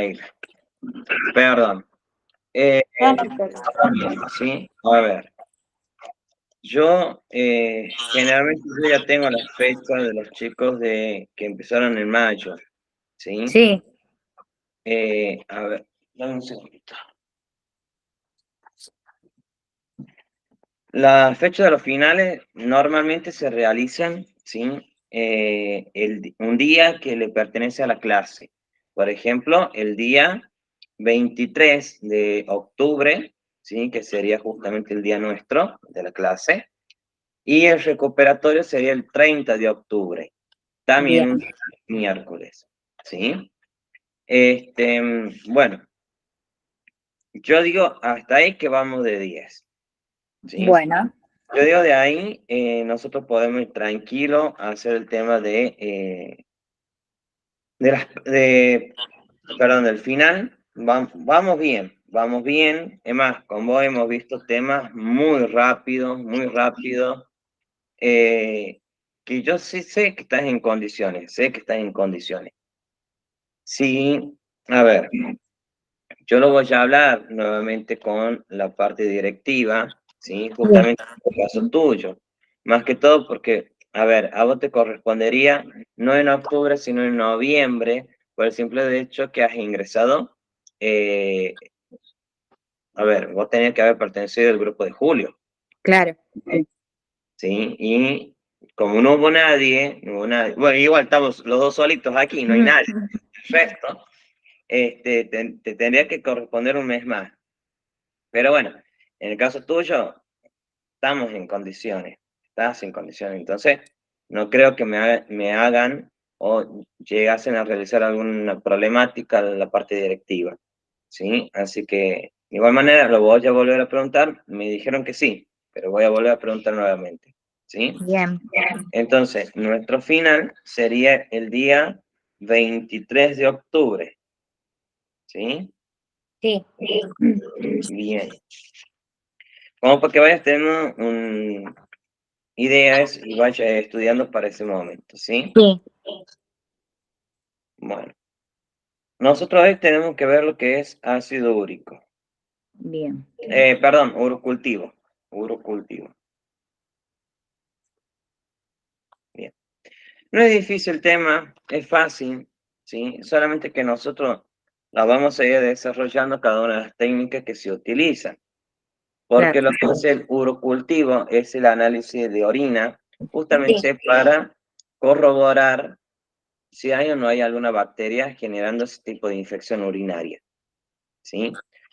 Negra. Perdón. Sí, a ver. Yo, generalmente yo ya tengo las fechas de los chicos que empezaron en mayo, ¿sí? Sí, A ver, dame un segundito. Las fechas de los finales normalmente se realizan, ¿sí? Un día que le pertenece a la clase. Por ejemplo, el día 23 de octubre, ¿sí? Que sería justamente el día nuestro de la clase. Y el recuperatorio sería el 30 de octubre, también un bien. miércoles, ¿sí? Bueno, yo digo hasta ahí que vamos de 10, ¿sí? Bueno, Yo digo de ahí, nosotros podemos ir tranquilo a hacer el tema perdón, del final. Vamos bien, vamos bien. Es más, con vos hemos visto temas muy rápidos, que yo sí sé que estás en condiciones, sé que estás en condiciones. Sí, a ver, yo lo voy a hablar nuevamente con la parte directiva, ¿sí? bien. Justamente en el caso tuyo. Más que todo porque, a ver, a vos te correspondería no en octubre, sino en noviembre, por el simple hecho que has ingresado. eh, a ver, vos tenías que haber pertenecido al grupo de julio, Claro. ¿sí? Y como no hubo nadie, bueno, igual estamos los dos solitos aquí, no hay Mm, nadie. El resto, te tendría que corresponder un mes más. Pero bueno, en el caso tuyo, estamos en condiciones, estás en condiciones. Entonces, no creo que me hagan o llegasen a realizar alguna problemática en la parte directiva, ¿sí? Así que, de igual manera, lo voy a volver a preguntar. Me dijeron que sí, pero voy a volver a preguntar nuevamente, ¿sí? bien. Entonces, nuestro final sería el día 23 de octubre, ¿sí? Sí, Bien. Como para que vayas teniendo ideas y vayas estudiando para ese momento, ¿sí? sí, Bueno, nosotros hoy tenemos que ver lo que es ácido úrico. bien. Perdón, urocultivo. Urocultivo. Bien. No es difícil el tema, es fácil, ¿sí? Solamente que nosotros la vamos a ir desarrollando cada una de las técnicas que se utilizan. Claro. Porque lo que hace el urocultivo es el análisis de orina, Sí, justamente para corroborar si hay o no hay alguna bacteria generando ese tipo de infección urinaria, ¿sí?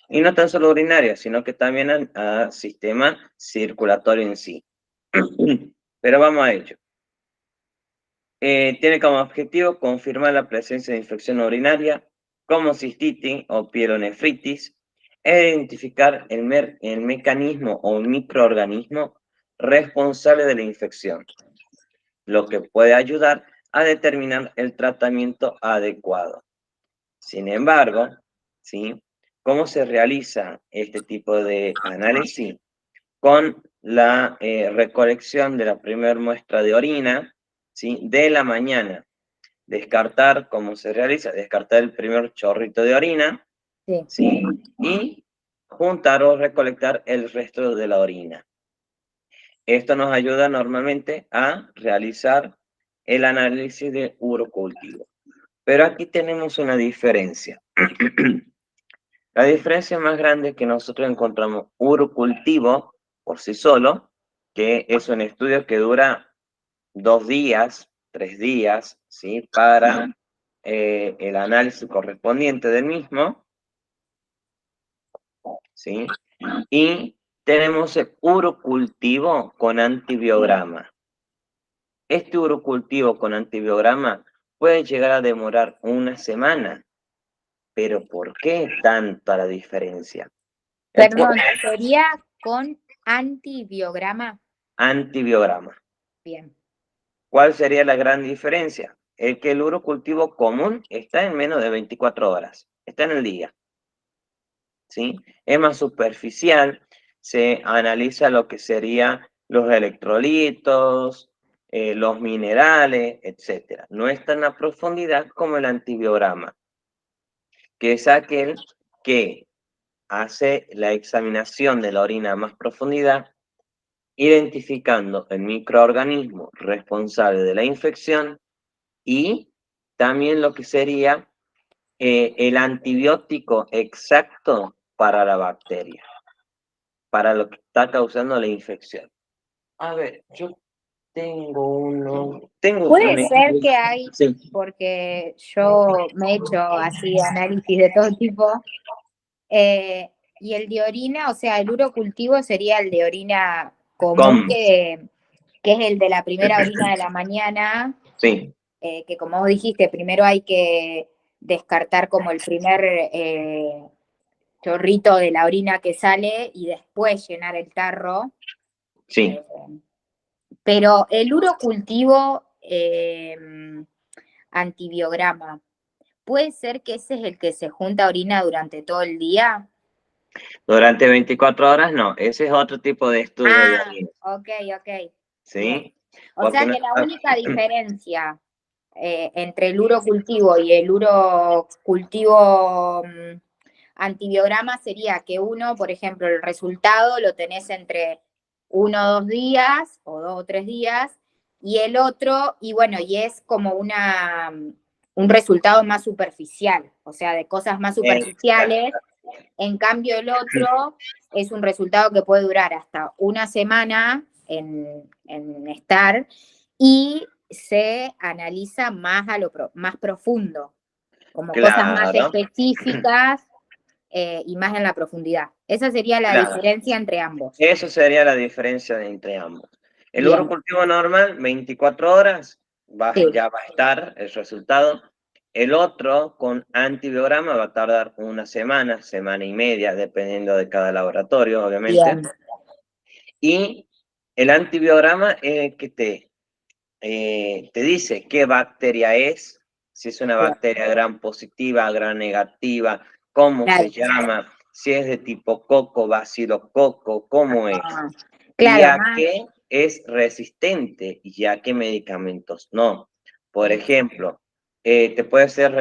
Y no tan solo urinaria, sino que también al sistema circulatorio en sí. Pero vamos a ello. Tiene como objetivo confirmar la presencia de infección urinaria como cistitis o pielonefritis e identificar el mecanismo o microorganismo responsable de la infección, lo que puede ayudar a determinar el tratamiento adecuado. Sin embargo, ¿sí? ¿Cómo se realiza este tipo de análisis? Con la recolección de la primera muestra de orina, ¿sí? De la mañana. Descartar, ¿cómo se realiza? Descartar el primer chorrito de orina, sí. ¿sí? Y juntar o recolectar el resto de la orina. Esto nos ayuda normalmente a realizar el análisis de urocultivo. Pero aquí tenemos una diferencia. La diferencia más grande es que nosotros encontramos urocultivo por sí solo, que es un estudio que dura 2 días, 3 días, ¿sí? Para el análisis correspondiente del mismo, ¿sí? Y tenemos el urocultivo con antibiograma. Este urocultivo con antibiograma puede llegar a demorar una semana, pero ¿por qué tanta la diferencia? Perdón, sería con antibiograma. Antibiograma. Bien. ¿Cuál sería la gran diferencia? Es que el urocultivo común está en menos de 24 horas, está en el día, ¿sí? Es más superficial, se analiza lo que serían los electrolitos, los minerales, etcétera. No es tan a profundidad como el antibiograma. que es aquel que hace la examinación de la orina a más profundidad, identificando el microorganismo responsable de la infección y también lo que sería el antibiótico exacto para la bacteria, para lo que está causando la infección. A ver, yo tengo un Puede ser estudio. que hay, Sí, porque yo me he hecho así análisis de todo tipo, y el de orina, o sea, el urocultivo sería el de orina común, ¿cómo? que es el de la primera orina de la mañana, Sí, que como vos dijiste, primero hay que descartar como el primer chorrito de la orina que sale y después llenar el tarro. sí. Eh, pero el urocultivo antibiograma, ¿puede ser que ese es el que se junta orina durante todo el día? Durante 24 horas no, ese es otro tipo de estudio de Ah, orina, ok, ok. Bien. ¿sí? O Porque sea no, que la única diferencia entre el urocultivo y el urocultivo antibiograma sería que uno, por ejemplo, el resultado lo tenés entre 1 o 2 días, o 2 o 3 días, y el otro, y bueno, y es como un resultado más superficial, o sea, de cosas más superficiales. En cambio, el otro es un resultado que puede durar hasta una semana en estar y se analiza más más profundo, como cosas más claro, específicas y más en la profundidad. Esa sería la claro. diferencia entre ambos. Eso sería la diferencia entre ambos. El Bien, urocultivo normal, 24 horas, sí, ya va a estar el resultado. El otro, con antibiograma, va a tardar una semana, semana y media, dependiendo de cada laboratorio, obviamente. bien, Y el antibiograma es el que te dice qué bacteria es, si es una bien. bacteria gram positiva, gram negativa, cómo se Claro, llama, si es de tipo coco, bacilococo, cómo es, ah, y claro, a más. qué es resistente y a qué medicamentos no. Por Mm, ejemplo, te puede ser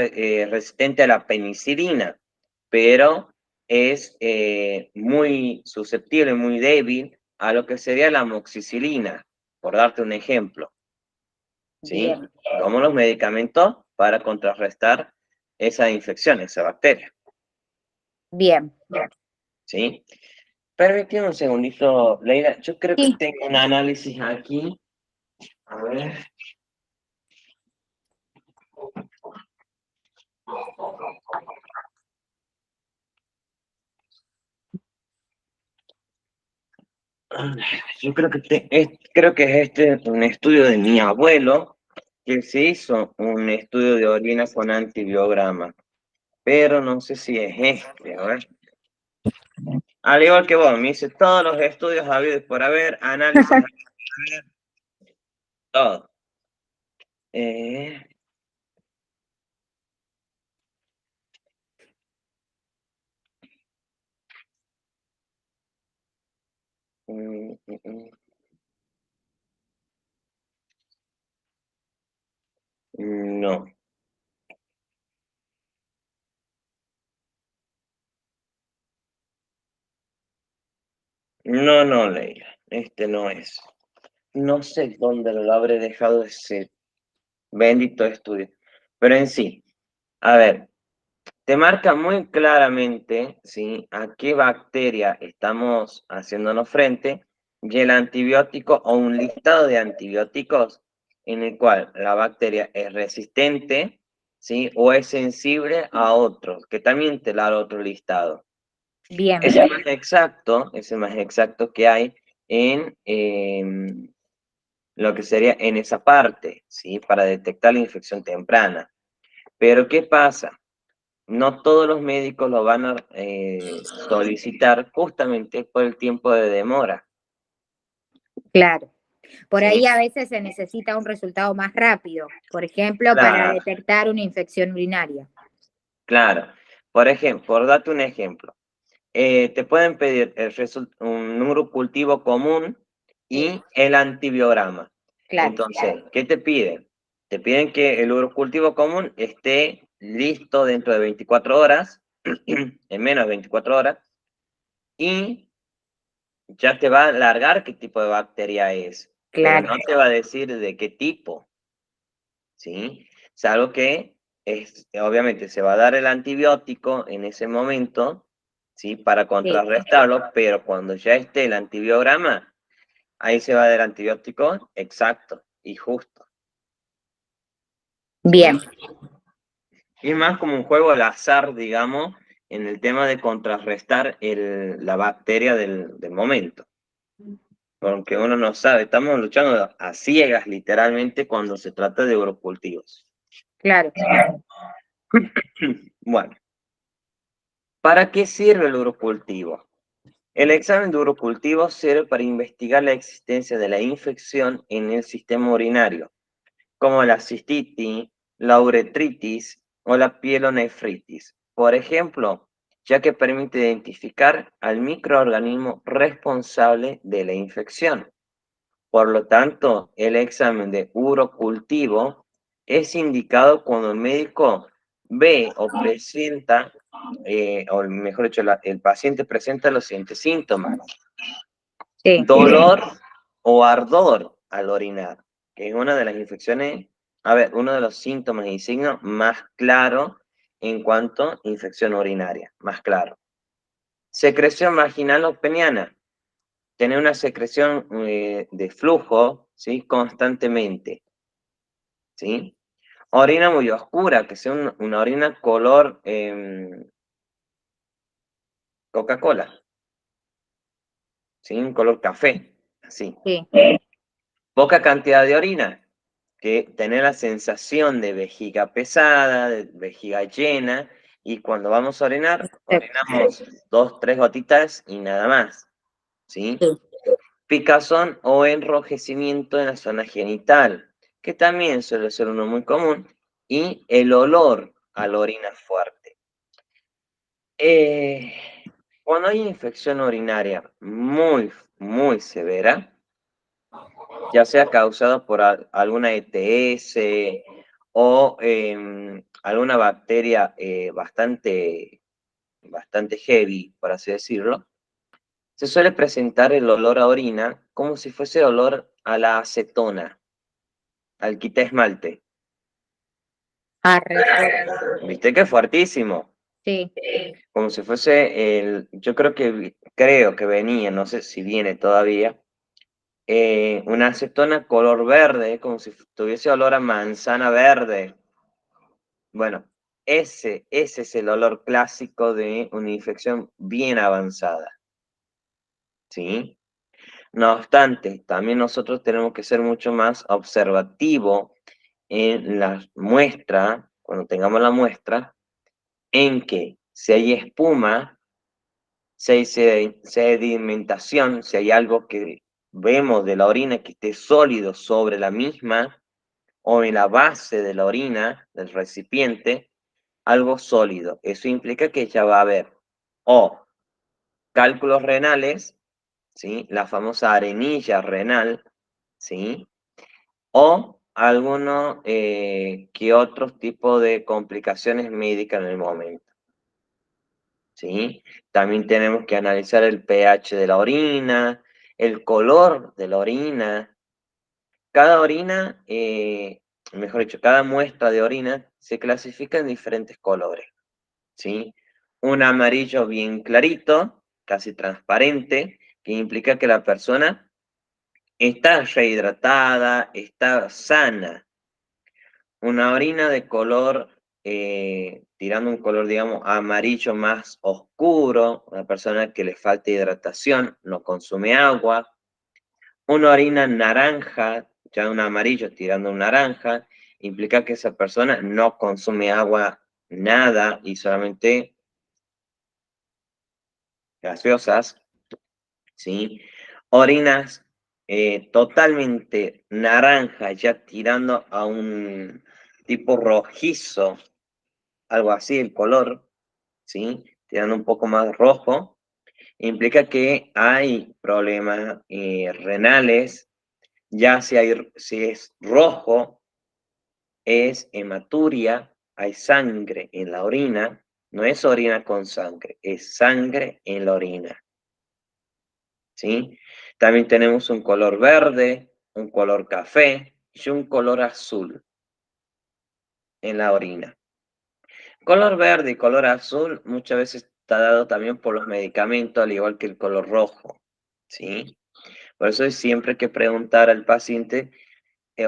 resistente a la penicilina, pero es muy susceptible, muy débil a lo que sería la amoxicilina, por darte un ejemplo. ¿Sí? bien, Como los medicamentos para contrarrestar esa infección, esa bacteria, bien. ¿sí? Permíteme un segundito, Leila, yo creo que Sí, tengo un análisis aquí, a ver, yo creo que, creo que es un estudio de mi abuelo, que se hizo un estudio de orina con antibiograma, pero no sé si es este, a ver. Al igual que vos, me hice todos los estudios habidos por haber, análisis, todo. Eh, mm, mm, mm. No, no, Leila, este no es. No sé dónde lo habré dejado ese bendito estudio, pero en sí, a ver, te marca muy claramente, ¿sí? A qué bacteria estamos haciéndonos frente y el antibiótico o un listado de antibióticos en el cual la bacteria es resistente, ¿sí? O es sensible a otros, que también te da otro listado. bien, Ese más exacto que hay en lo que sería en esa parte, ¿sí? Para detectar la infección temprana. Pero ¿qué pasa? No todos los médicos lo van a solicitar justamente por el tiempo de demora, claro. Por ¿sí? ahí a veces se necesita un resultado más rápido, por ejemplo, para Claro, detectar una infección urinaria. claro. Por ejemplo, por darte un ejemplo, te pueden pedir un número cultivo común Sí, y el antibiograma. claro, Entonces, ¿qué te piden? Te piden que el urocultivo común esté listo dentro de 24 horas, en menos de 24 horas, y ya te va a largar qué tipo de bacteria es, pero Claro, no te va a decir de qué tipo, ¿sí? Es algo que obviamente se va a dar el antibiótico en ese momento, ¿sí? Para sí, contrarrestarlo, pero cuando ya esté el antibiograma, ahí se va a dar el antibiótico exacto y justo, ¿sí? bien, Y es más como un juego al azar, digamos, en el tema de contrarrestar la bacteria del momento. Porque uno no sabe, estamos luchando a ciegas literalmente cuando se trata de agrocultivos. claro. Bueno, ¿para qué sirve el urocultivo? El examen de urocultivo sirve para investigar la existencia de la infección en el sistema urinario, como la cistitis, la uretritis o la pielonefritis. Por ejemplo, ya que permite identificar al microorganismo responsable de la infección. Por lo tanto, el examen de urocultivo es indicado cuando el médico ve o presenta, o mejor dicho, el paciente presenta los siguientes síntomas: Sí, dolor o ardor al orinar, que es una de las infecciones, a ver, uno de los síntomas y signos más claros en cuanto a infección urinaria, más claro. Secreción vaginal o peniana, tener una secreción de flujo, ¿sí? Constantemente, ¿sí? Orina muy oscura, que sea una orina color Coca-Cola, ¿sí? Un color café, así. sí, Poca cantidad de orina, que tener la sensación de vejiga pesada, de vejiga llena, y cuando vamos a orinar, perfecto. orinamos 2, 3 gotitas y nada más, ¿sí? Sí. Picazón o enrojecimiento en la zona genital, que también suele ser uno muy común, y el olor a la orina fuerte. Eh, Cuando hay infección urinaria muy severa, ya sea causada por alguna ETS o alguna bacteria bastante heavy, por así decirlo, se suele presentar el olor a orina como si fuese olor a la acetona, al quita esmalte. Arre, ¿Viste que fuertísimo? sí, Como si fuese yo creo que venía, no sé si viene todavía, una acetona color verde, como si tuviese olor a manzana verde. Bueno, ese es el olor clásico de una infección bien avanzada, ¿sí? No obstante, también nosotros tenemos que ser mucho más observativos en la muestra, cuando tengamos la muestra, en que si hay espuma, si hay sedimentación, si hay algo que vemos de la orina que esté sólido sobre la misma o en la base de la orina, del recipiente, algo sólido. Eso implica que ya va a haber o cálculos renales, ¿sí? La famosa arenilla renal, ¿sí? O alguno que otros tipos de complicaciones médicas en el momento, ¿sí? También tenemos que analizar el pH de la orina, el color de la orina. Cada orina, mejor dicho, cada muestra de orina se clasifica en diferentes colores, ¿sí? Un amarillo bien clarito, casi transparente, que implica que la persona está rehidratada, está sana. Una orina de color, tirando un color, digamos, amarillo más oscuro, una persona que le falta hidratación, no consume agua. Una orina naranja, ya un amarillo tirando un naranja, implica que esa persona no consume agua nada y solamente gaseosas, ¿sí? Orinas totalmente naranja, ya tirando a un tipo rojizo, algo así el color, ¿sí? Tirando un poco más rojo, implica que hay problemas renales, ya si es rojo, es hematuria, hay sangre en la orina, no es orina con sangre, es sangre en la orina. ¿Sí? También tenemos un color verde, un color café y un color azul en la orina. Color verde y color azul muchas veces está dado también por los medicamentos, al igual que el color rojo. ¿Sí? Por eso es siempre que preguntar al paciente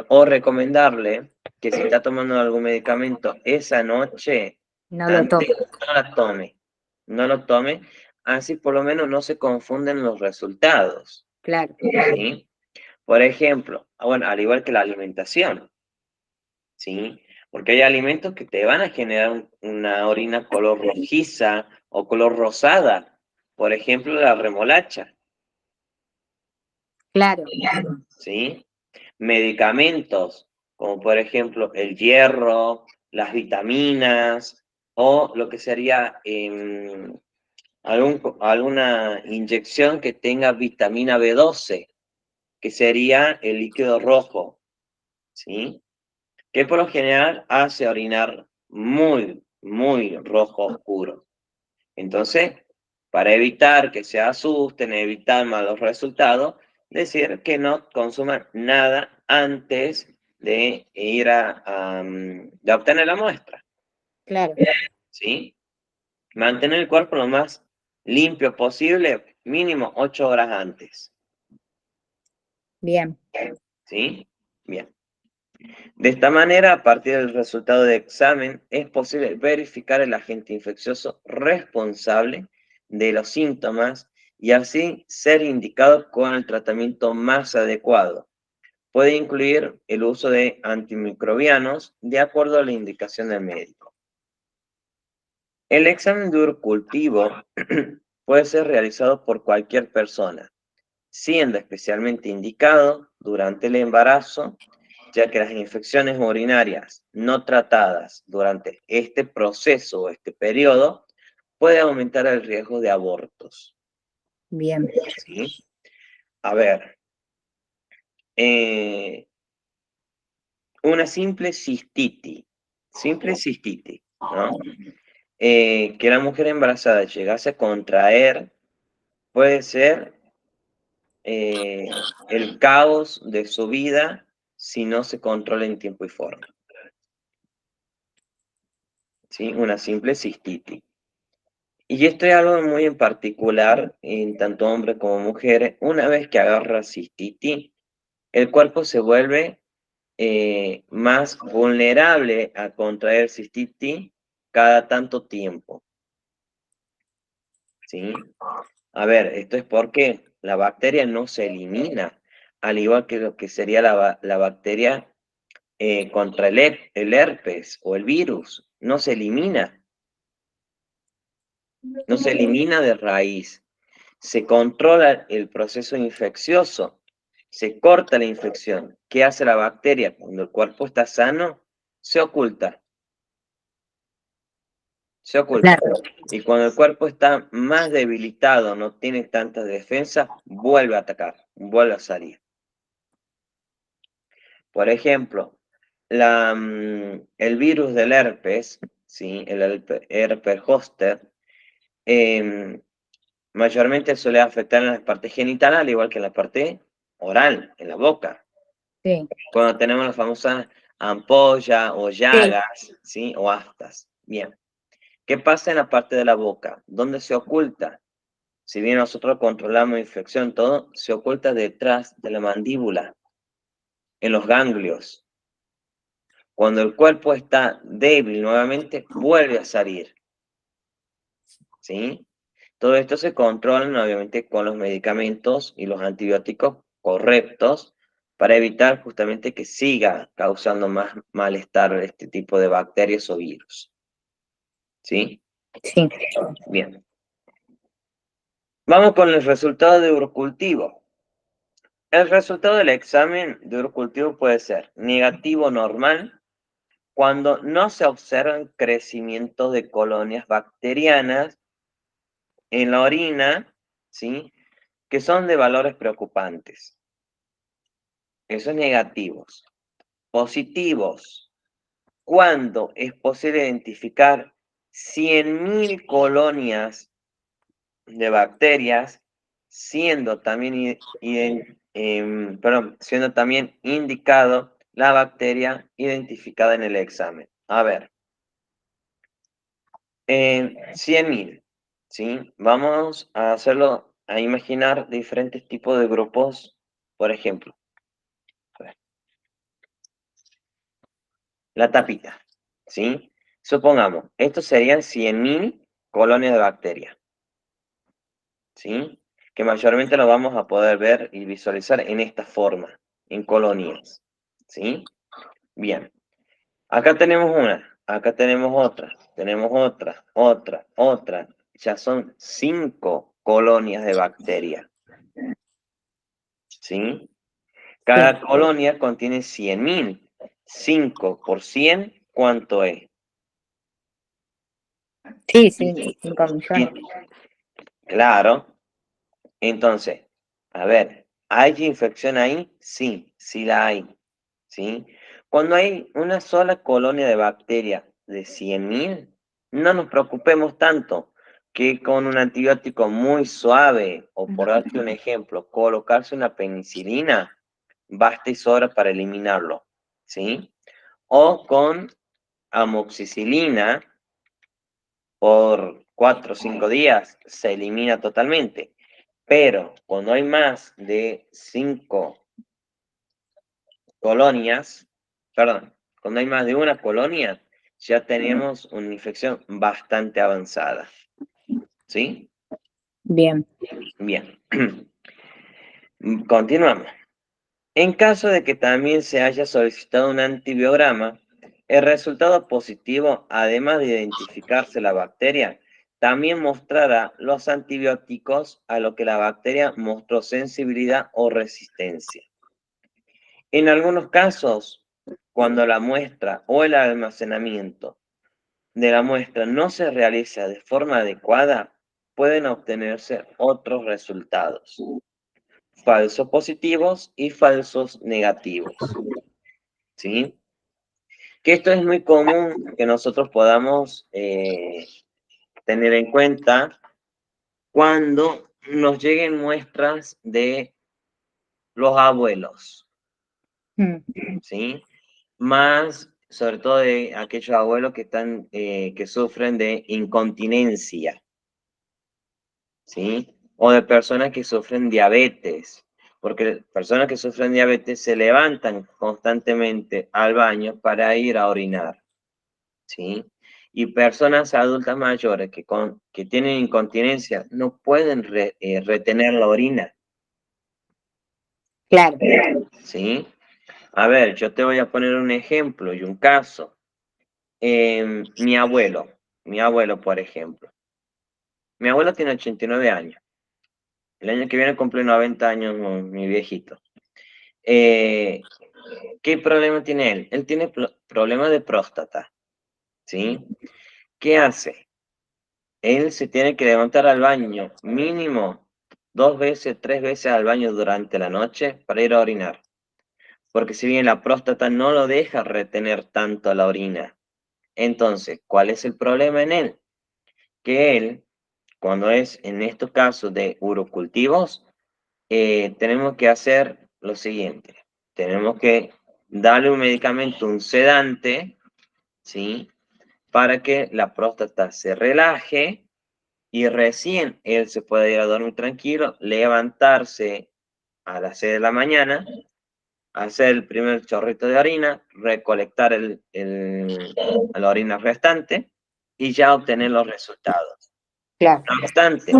o recomendarle que si está tomando algún medicamento esa noche, No lo antes tomo. no la tome. No lo tome, así por lo menos no se confunden los resultados. Claro, ¿Sí? Por ejemplo, bueno, al igual que la alimentación, ¿sí? Porque hay alimentos que te van a generar una orina color rojiza o color rosada. Por ejemplo, la remolacha, claro, ¿sí? Medicamentos, como por ejemplo el hierro, las vitaminas o lo que sería alguna inyección que tenga vitamina B12, que sería el líquido rojo, ¿sí? Que por lo general hace orinar muy, muy rojo oscuro. Entonces, para evitar que se asusten, evitar malos resultados, decir que no consuman nada antes de ir de obtener la muestra, claro. ¿sí? Mantener el cuerpo lo más limpio posible, mínimo 8 horas antes, Bien, ¿sí? Bien. De esta manera, a partir del resultado de examen, es posible verificar el agente infeccioso responsable de los síntomas y así ser indicado con el tratamiento más adecuado. Puede incluir el uso de antimicrobianos de acuerdo a la indicación del médico. El examen de urocultivo puede ser realizado por cualquier persona, siendo especialmente indicado durante el embarazo, ya que las infecciones urinarias no tratadas durante este proceso o este periodo puede aumentar el riesgo de abortos. bien. ¿Sí? A ver, eh, una simple cistitis, ¿no? Que la mujer embarazada llegase a contraer puede ser el caos de su vida si no se controla en tiempo y forma. ¿Sí? Una simple cistitis. Y esto es algo muy en particular en tanto hombres como mujeres. Una vez que agarra cistitis, el cuerpo se vuelve más vulnerable a contraer cistitis cada tanto tiempo. ¿Sí? A ver, esto es porque la bacteria no se elimina, al igual que lo que sería la bacteria contra el herpes o el virus, no se elimina, no se elimina de raíz. Se controla el proceso infeccioso, se corta la infección. ¿Qué hace la bacteria? Cuando el cuerpo está sano, se oculta, se oculta. Claro, Y cuando el cuerpo está más debilitado, no tiene tanta defensa, vuelve a atacar, vuelve a salir. Por ejemplo, el virus del herpes, ¿sí? Herpes zoster, em, mayormente suele afectar en la parte genital, al igual que en la parte oral, en la boca. sí, Cuando tenemos las famosas ampollas o sí, llagas, ¿sí? O aftas. Bien. ¿Qué pasa en la parte de la boca? ¿Dónde se oculta? Si bien nosotros controlamos infección, todo se oculta detrás de la mandíbula, en los ganglios. Cuando el cuerpo está débil nuevamente, vuelve a salir, ¿sí? Todo esto se controla obviamente con los medicamentos y los antibióticos correctos para evitar justamente que siga causando más malestar este tipo de bacterias o virus, ¿sí? sí. Bien. Vamos con el resultado de urocultivo. El resultado del examen de urocultivo puede ser negativo normal cuando no se observan crecimiento de colonias bacterianas en la orina, ¿sí? Que son de valores preocupantes. Eso es negativos. Positivos. cuando es posible identificar 100.000 colonias de bacterias, siendo también, siendo también indicado la bacteria identificada en el examen. A ver, 100.000, ¿sí? Vamos a hacerlo, a imaginar diferentes tipos de grupos, por ejemplo. A ver, la tapita, ¿sí? Supongamos, estos serían 100.000 colonias de bacterias, ¿sí? Que mayormente lo vamos a poder ver y visualizar en esta forma, en colonias, ¿sí? Bien, acá tenemos una, acá tenemos otra, ya son 5 colonias de bacterias, ¿sí? Cada colonia contiene 100.000. 5 por 100, ¿cuánto es? Sí, 5 millones. Claro. Entonces, a ver, ¿hay infección ahí? Sí, sí la hay, ¿sí? Cuando hay una sola colonia de bacterias de 100.000, no nos preocupemos tanto que con un antibiótico muy suave, o por darte un ejemplo, colocarse una penicilina, basta y sobra para eliminarlo, ¿sí? O con amoxicilina, por 4 o 5 días, se elimina totalmente. Pero cuando hay más de 5 colonias, perdón, cuando hay más de una colonia, ya tenemos una infección bastante avanzada. ¿Sí? Bien. Bien. Continuamos. En caso de que también se haya solicitado un antibiograma, el resultado positivo, además de identificarse la bacteria, también mostrará los antibióticos a lo que la bacteria mostró sensibilidad o resistencia. En algunos casos, cuando la muestra o el almacenamiento de la muestra no se realiza de forma adecuada, pueden obtenerse otros resultados, falsos positivos y falsos negativos. ¿Sí? Que esto es muy común que nosotros podamos tener en cuenta cuando nos lleguen muestras de los abuelos, ¿sí? Más, sobre todo de aquellos abuelos que están, que sufren de incontinencia, ¿sí? O de personas que sufren diabetes, porque personas que sufren diabetes se levantan constantemente al baño para ir a orinar, ¿sí? Y personas adultas mayores que tienen incontinencia no pueden retener la orina, Claro. ¿sí? A ver, yo te voy a poner un ejemplo y un caso. Mi abuelo, por ejemplo. Mi abuelo tiene 89 años. El año que viene cumple 90 años mi viejito. ¿Qué problema tiene él? Él tiene problemas de próstata, ¿sí? ¿Qué hace? Él se tiene que levantar al baño mínimo 2 veces, 3 veces al baño durante la noche para ir a orinar. Porque si bien la próstata no lo deja retener tanto la orina. Entonces, ¿cuál es el problema en él? Que él, cuando es en estos casos de urocultivos, tenemos que hacer lo siguiente. Tenemos que darle un medicamento, un sedante, ¿sí? Para que la próstata se relaje y recién él se puede ir a dormir tranquilo, levantarse a las 6 de la mañana, hacer el primer chorrito de orina, recolectar la orina restante y ya obtener los resultados. Claro. No obstante,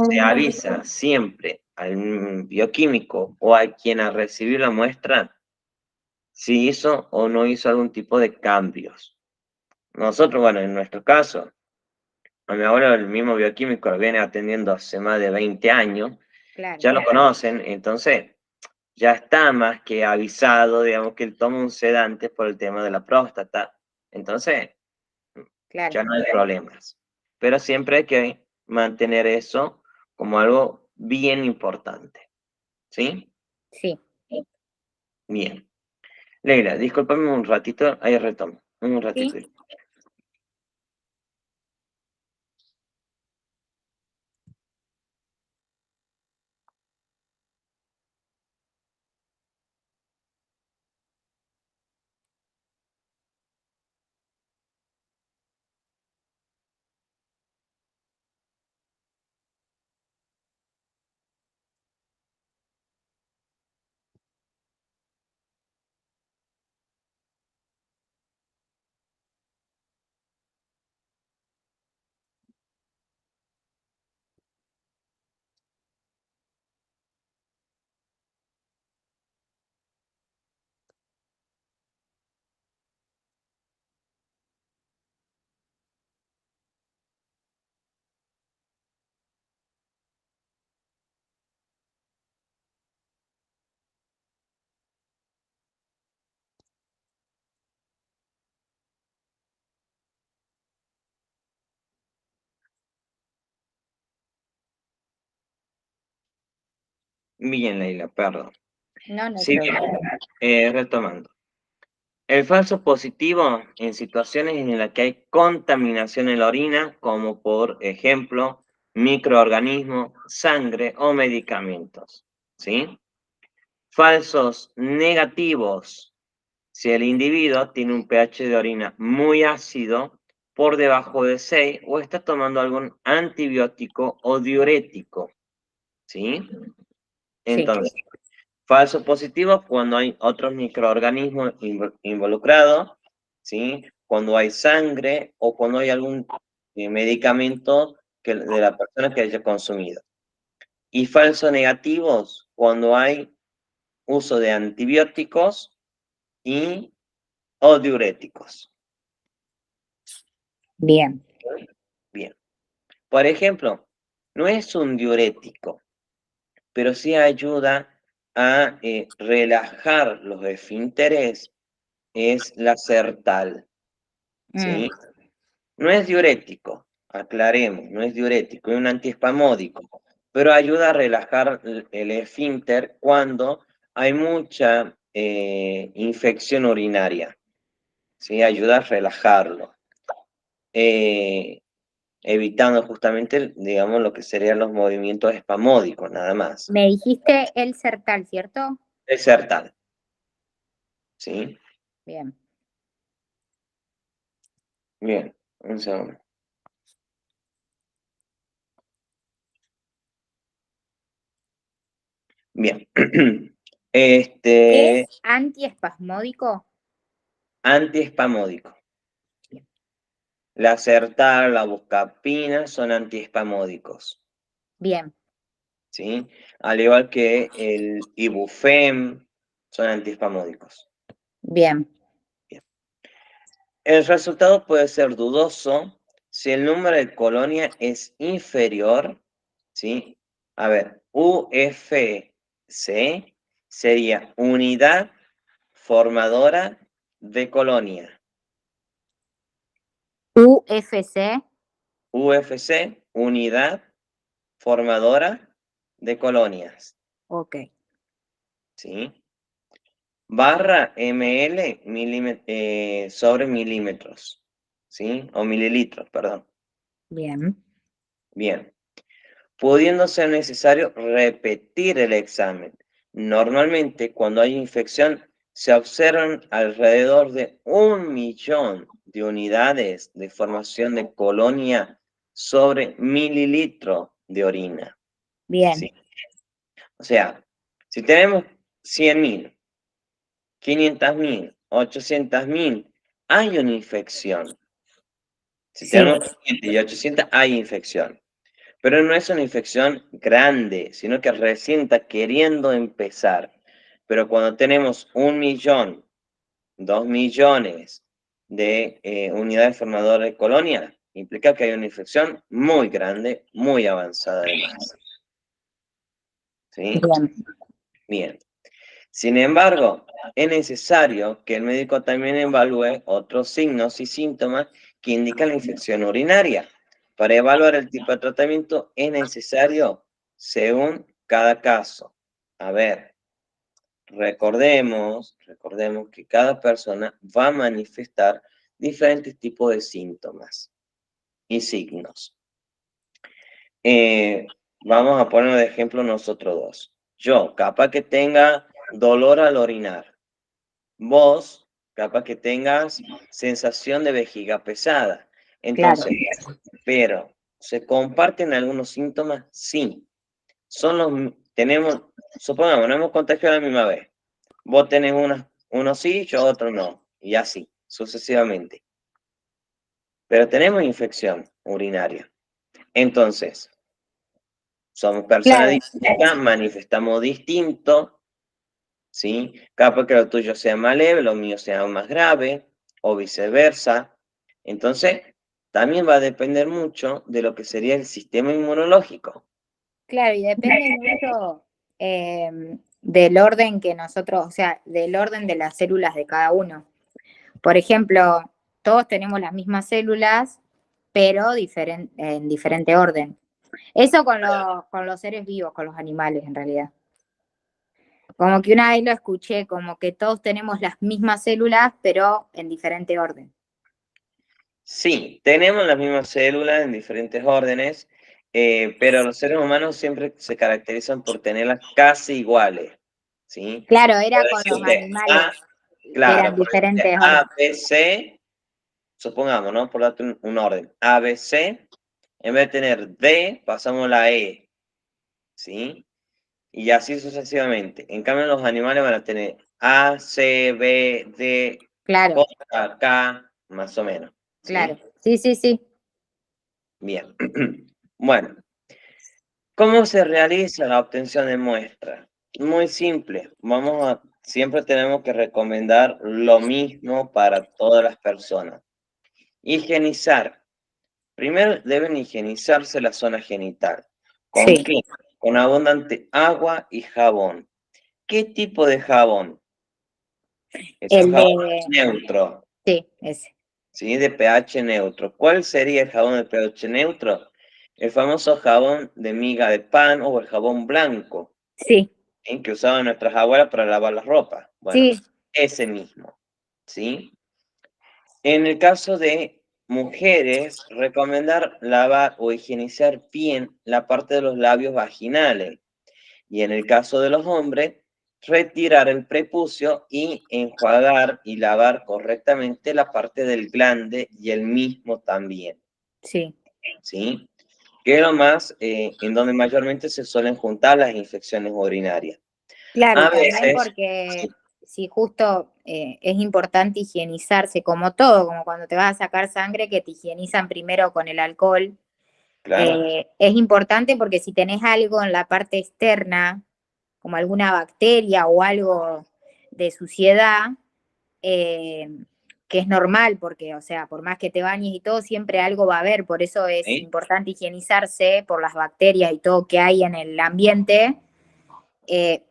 se avisa siempre al bioquímico o a quien a recibir la muestra si hizo o no hizo algún tipo de cambios. Nosotros, bueno, en nuestro caso, a mi abuelo el mismo bioquímico lo viene atendiendo hace más de 20 años, Claro. ya lo conocen, entonces ya está más que avisado, digamos, que él toma un sedante por el tema de la próstata, entonces Claro. ya no hay problemas. Pero siempre hay que mantener eso como algo bien importante, ¿sí? Sí. Bien. Leila, discúlpame un ratito, ahí retomo. Un ratito. Sí. Bien, Leila, perdón. No, no hay Sí, problema. retomando. El falso positivo en situaciones en las que hay contaminación en la orina, como por ejemplo microorganismos, sangre o medicamentos. ¿Sí? Falsos negativos si el individuo tiene un pH de orina muy ácido, por debajo de 6, o está tomando algún antibiótico o diurético. ¿Sí? Sí. Entonces, falso positivo cuando hay otros microorganismos involucrados, ¿sí? Cuando hay sangre o cuando hay algún medicamento de la persona que haya consumido. Y falso negativos cuando hay uso de antibióticos y o diuréticos. Bien. Bien. Por ejemplo, no es un diurético, pero sí ayuda a relajar los esfínteres, es la Sertal, Mm, ¿sí? No es diurético, aclaremos, no es diurético, es un antiespamódico, pero ayuda a relajar el esfínter cuando hay mucha infección urinaria, ¿sí? Ayuda a relajarlo, evitando justamente, digamos, lo que serían los movimientos espamódicos, nada más. Me dijiste el Sertal, ¿cierto? Es Sertal, ¿sí? Bien. Bien, un segundo. Bien. ¿Es Este, antiespasmódico? antiespamódico. La Sertal, la Buscapina son antiespamódicos, Bien, ¿sí? Al igual que el Ibuprofen son antiespamódicos. bien. Bien. El resultado puede ser dudoso si el número de colonia es inferior, ¿sí? A ver, UFC sería unidad formadora de colonia. UFC, UFC, unidad formadora de colonias, ok, ¿sí? Barra ml sobre milímetros, ¿sí? O mililitros, perdón. bien. Bien. Pudiendo ser necesario repetir el examen. Normalmente, cuando hay infección, se observan alrededor de 1 millón de unidades de formación de colonia sobre mililitro de orina, Bien, ¿sí? O sea, si tenemos 100.000, 500.000, 800.000, hay una infección. Si sí, tenemos 500 y 800, hay infección. Pero no es una infección grande, sino que recién está queriendo empezar. Pero cuando tenemos 1 millón, 2 millones de unidades formadoras de colonia, implica que hay una infección muy grande, muy avanzada además. ¿Sí? bien, Bien. Sin embargo, es necesario que el médico también evalúe otros signos y síntomas que indican la infección urinaria. Para evaluar el tipo de tratamiento es necesario según cada caso. A ver, recordemos que cada persona va a manifestar diferentes tipos de síntomas y signos. Vamos a poner de ejemplo nosotros dos. Yo, capaz que tenga dolor al orinar. Vos, capaz que tengas sensación de vejiga pesada. Claro, Entonces, pero, ¿se comparten algunos síntomas? Sí. Supongamos, no hemos contagiado a la misma vez. Vos tenés uno sí, yo otro no. Y así, sucesivamente. Pero tenemos infección urinaria. Entonces, somos personas claro, distintas, manifestamos distinto, ¿sí? Capaz que lo tuyo sea más leve, lo mío sea más grave, o viceversa. Entonces, también va a depender mucho de lo que sería el sistema inmunológico. claro, y depende mucho del orden que nosotros, o sea, del orden de las células de cada uno. Por ejemplo, todos tenemos las mismas células, pero en diferente orden. Eso con los seres vivos, con los animales en realidad. Como que una vez lo escuché, como que todos tenemos las mismas células, pero en diferente orden. Sí, tenemos las mismas células en diferentes órdenes, pero los seres humanos siempre se caracterizan por tenerlas casi iguales, ¿sí? Claro, era Por con los decirte animales, que eran claro, por decirte diferentes A, órdenes. B, C, supongamos, ¿no? Por darte un orden, A, B, C, en vez de tener D, pasamos la E, ¿sí? Y así sucesivamente. En cambio, los animales van a tener A, C, B, D, Claro, J, K, más o menos, claro. ¿sí? Sí, sí, sí. Bien. Bueno, ¿cómo se realiza la obtención de muestras? Muy simple. Siempre tenemos que recomendar lo mismo para todas las personas. Higienizar. Primero deben higienizarse la zona genital. ¿Con Sí, qué? Con abundante agua y jabón. ¿Qué tipo de jabón? Esos el jabones de, neutros, sí, ese. ¿sí? De pH neutro. ¿Cuál sería el jabón de pH neutro? El famoso jabón de miga de pan o el jabón blanco, Sí, ¿sí? Que usaban nuestras abuelas para lavar la ropa. Bueno, sí, ese mismo, ¿sí? En el caso de mujeres, recomendar lavar o higienizar bien la parte de los labios vaginales. Y en el caso de los hombres, retirar el prepucio y enjuagar y lavar correctamente la parte del glande y el mismo también, sí. ¿sí? Que es lo más, en donde mayormente se suelen juntar las infecciones urinarias. Claro, y A también veces, porque sí, si justo es importante higienizarse, como todo, como cuando te vas a sacar sangre, que te higienizan primero con el alcohol. claro, Es importante porque si tenés algo en la parte externa, como alguna bacteria o algo de suciedad, eh, que es normal, porque, o sea, por más que te bañes y todo, siempre algo va a haber, por eso es ¿sí? importante higienizarse por las bacterias y todo que hay en el ambiente.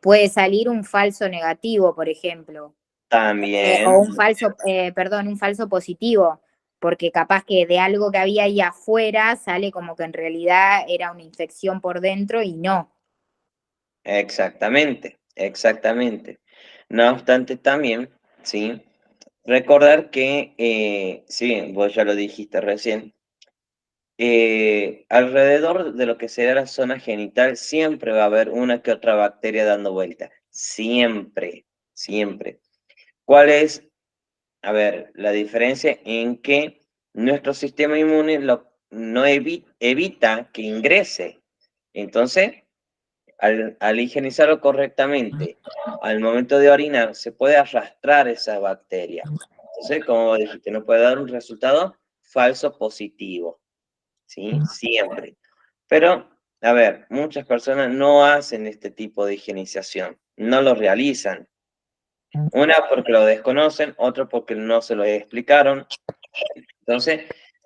Puede salir un falso negativo, por ejemplo, o También, un falso, perdón, un falso positivo, porque capaz que de algo que había ahí afuera sale como que en realidad era una infección por dentro y no. exactamente, exactamente. No obstante, también, ¿sí? Recordar que, sí, vos ya lo dijiste recién, alrededor de lo que será la zona genital siempre va a haber una que otra bacteria dando vuelta. Siempre, siempre. ¿Cuál es, a ver, la diferencia en que nuestro sistema inmune no evita que ingrese? Entonces, al higienizarlo correctamente, al momento de orinar, se puede arrastrar esa bacteria. Entonces, como dijiste, no puede dar un resultado falso positivo, ¿sí? Siempre. Pero, a ver, muchas personas no hacen este tipo de higienización, no lo realizan. Una porque lo desconocen, otra porque no se lo explicaron. Entonces,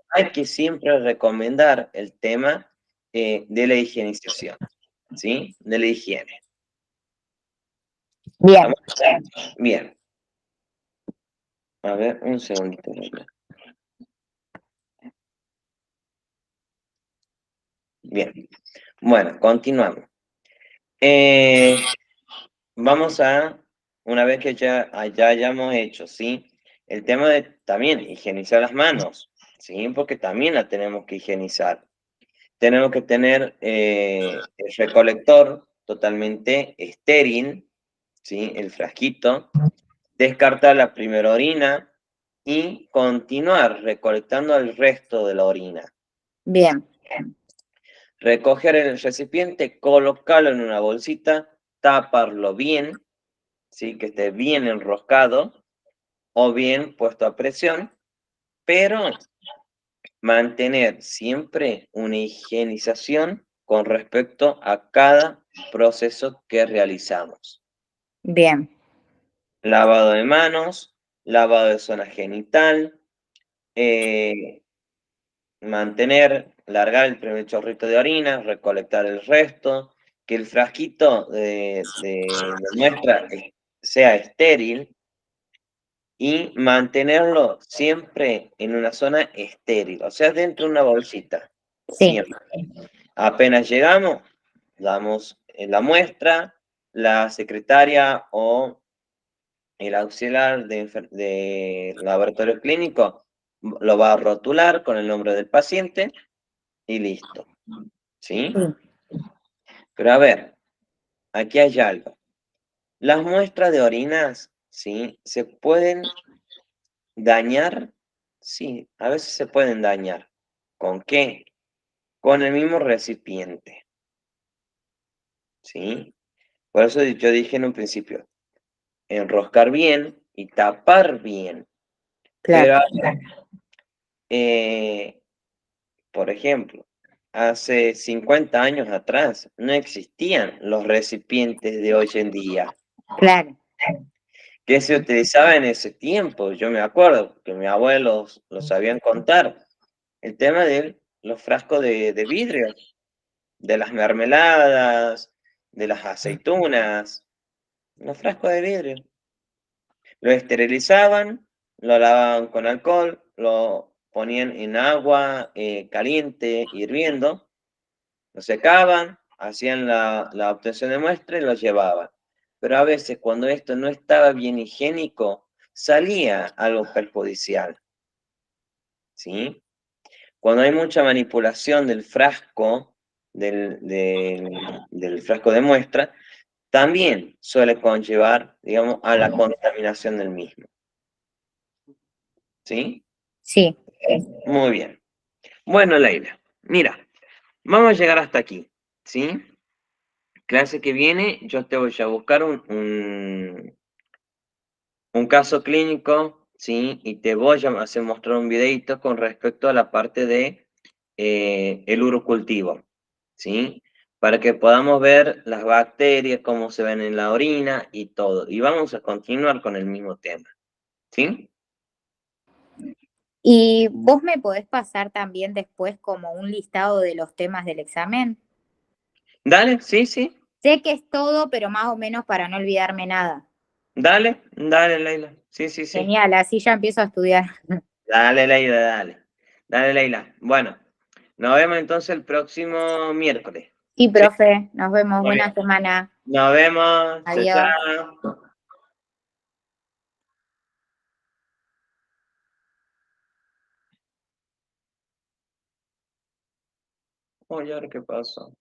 hay que siempre recomendar el tema de la higienización, ¿sí? De la higiene. Bien, ¿Estamos? Bien. A ver, un segundito. Bien. Bueno, continuamos. Eh, Vamos a, una vez que ya hayamos hecho, ¿sí? El tema de también higienizar las manos, ¿sí? Porque también la tenemos que higienizar. Tenemos que tener el recolector totalmente estéril, ¿sí? El frasquito, descartar la primera orina y continuar recolectando el resto de la orina. Bien, Recoger el recipiente, colocarlo en una bolsita, taparlo bien, ¿sí? Que esté bien enroscado o bien puesto a presión, pero mantener siempre una higienización con respecto a cada proceso que realizamos. bien, Lavado de manos, lavado de zona genital, eh, mantener, largar el primer chorrito de orina, recolectar el resto, que el frasquito de la muestra sea estéril y mantenerlo siempre en una zona estéril, o sea, dentro de una bolsita, sí, siempre. Apenas llegamos, damos la muestra, la secretaria o el auxiliar de laboratorio clínico lo va a rotular con el nombre del paciente y listo, ¿sí? sí, Pero a ver, aquí hay algo. Las muestras de orinas, ¿sí? Se pueden dañar, sí, a veces se pueden dañar. ¿Con qué? Con el mismo recipiente, ¿sí? Por eso yo dije en un principio, enroscar bien y tapar bien. claro, Pero, eh, por ejemplo, hace 50 años atrás no existían los recipientes de hoy en día. claro, ¿Qué se utilizaba en ese tiempo? Yo me acuerdo que mis abuelos lo sabían contar. El tema de los frascos de vidrio, de las mermeladas, de las aceitunas, los frascos de vidrio. Lo esterilizaban, lo lavaban con alcohol, lo ponían en agua caliente, hirviendo, lo secaban, hacían la obtención de muestra y lo llevaban. Pero a veces cuando esto no estaba bien higiénico, salía algo perjudicial, ¿sí? Cuando hay mucha manipulación del frasco, del frasco de muestra, también suele conllevar, digamos, a la contaminación del mismo, ¿sí? sí. Muy bien. Bueno, Leila, mira, vamos a llegar hasta aquí, ¿sí? Clase que viene, yo te voy a buscar un caso clínico, ¿sí? Y te voy a hacer mostrar un videito con respecto a la parte de el urocultivo, ¿sí? Para que podamos ver las bacterias, cómo se ven en la orina y todo. Y vamos a continuar con el mismo tema, ¿sí? ¿Y vos me podés pasar también después como un listado de los temas del examen? Dale, sí, sí. Sé que es todo, pero más o menos para no olvidarme nada. Dale, dale, Leila. Sí, sí, sí. Genial, así ya empiezo a estudiar. Dale, Leila, dale. Dale, Leila. Bueno, nos vemos entonces el próximo miércoles. Sí, Sí, profe, nos vemos. muy Buena bien. semana. Nos vemos. Chao, Adiós. chao. Oye, ahora qué pasó.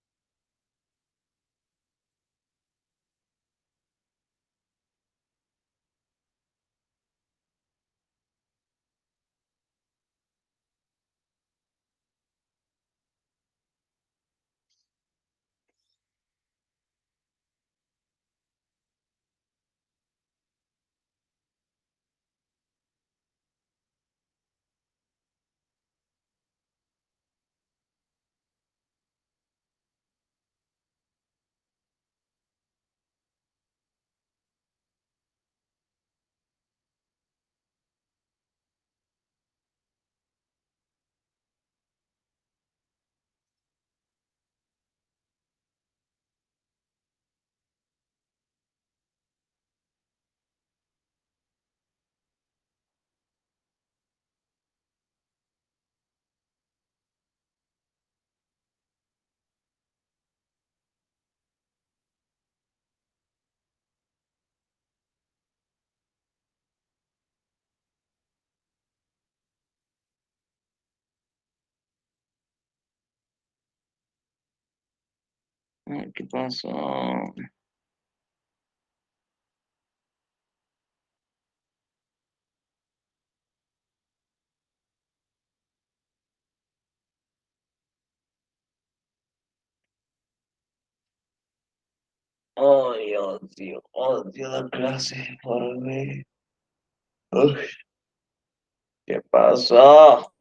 Ay, ¿qué pasó? Odio la clase por mí. Uy, ¿qué pasó?